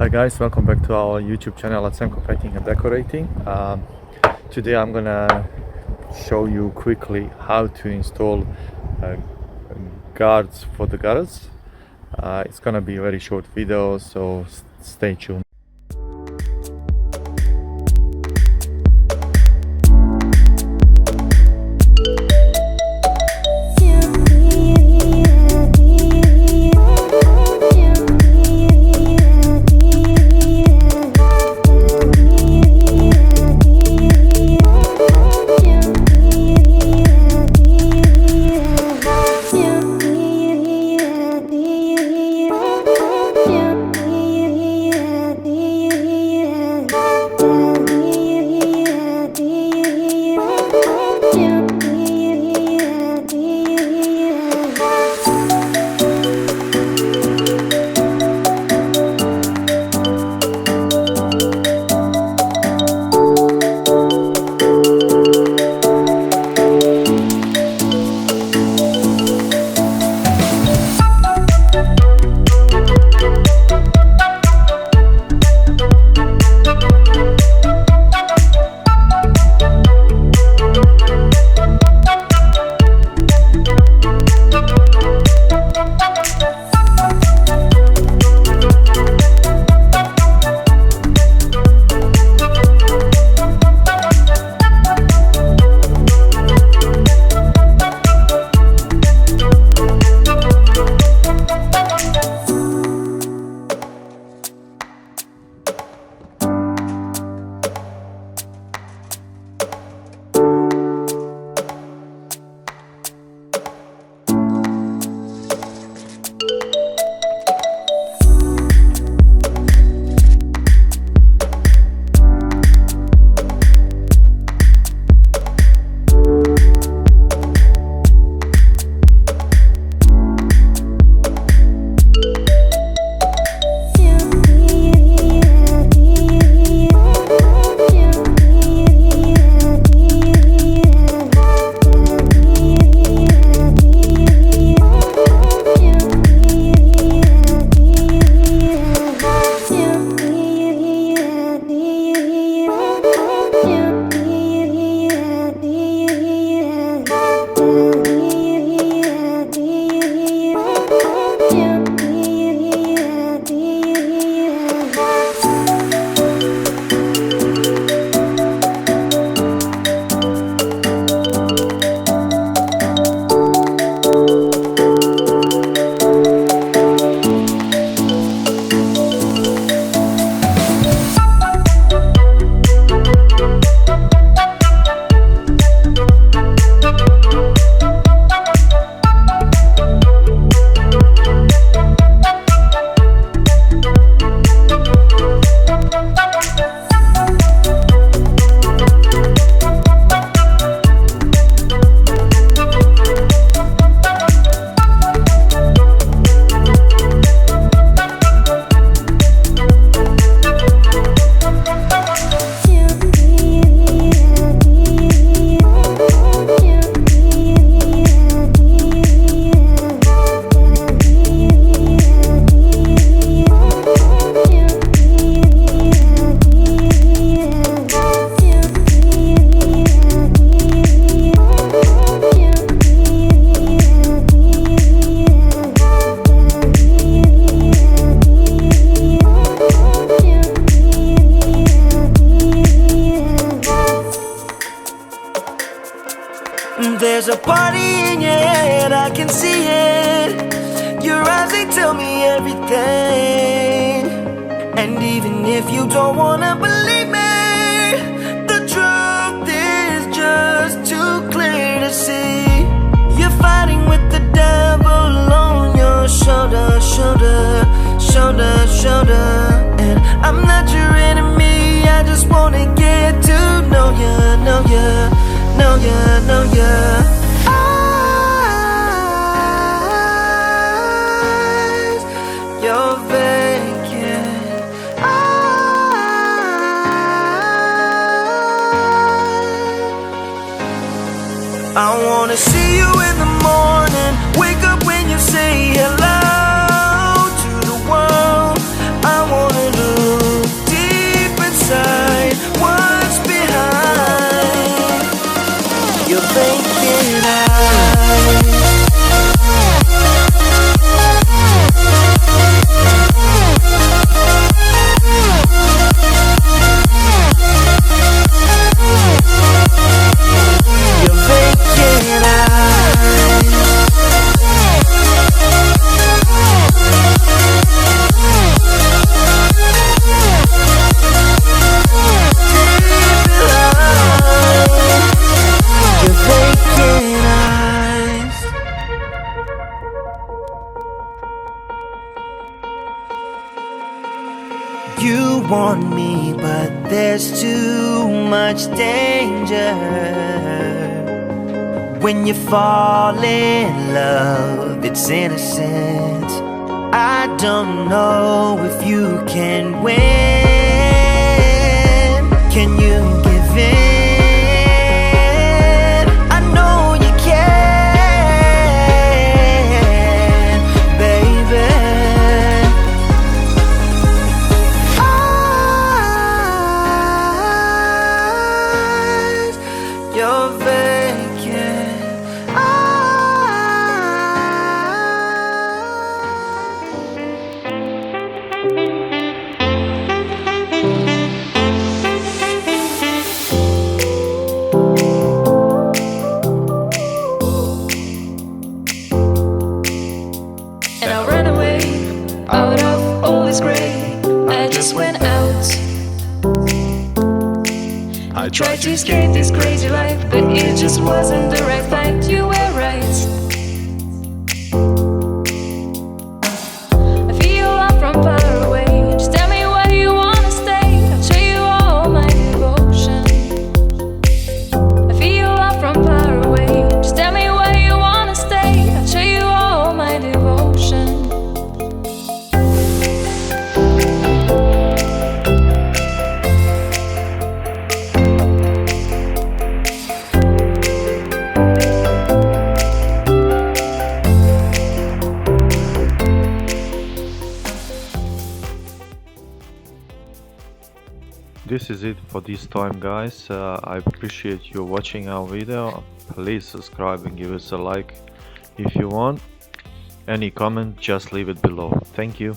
Hi guys, welcome back to our YouTube channel at Semco Painting and Decorating. Today I'm gonna show you quickly how to install guards for the gutters. It's gonna be a very short video, so stay tuned. There's a party in your head, I can see it. Your eyes, they tell me everything. And even if you don't wanna believe me, the truth is just too clear to see. You're fighting with the devil on your shoulder, shoulder, shoulder, shoulder. And I'm not your enemy, I just wanna get to know ya, know ya, know ya, know ya. Eyes, you're vacant. I wanna see you in the morning, wake up when you say hello to the world. I wanna do inside, what's behind your vacant eyes. Your vacant eyes. Your vacant eyes. You want me, but there's too much danger. When you fall in love, it's innocent. I don't know if you can win. Can you give in? I know you can, baby. Eyes, you're vacant. And I ran away out of all this gray. I just went out. I tried to escape this crazy life, but it just wasn't the right fight. You were right. I feel I'm from far away. Just tell me where you wanna stay. I'll show you all my devotion. I feel I'm from far away. Just tell me where you wanna stay. I'll show you all my devotion. This is it for this time, guys. I appreciate you watching our video. Please subscribe and give us a like if you want. Any comment, just leave it below. Thank you.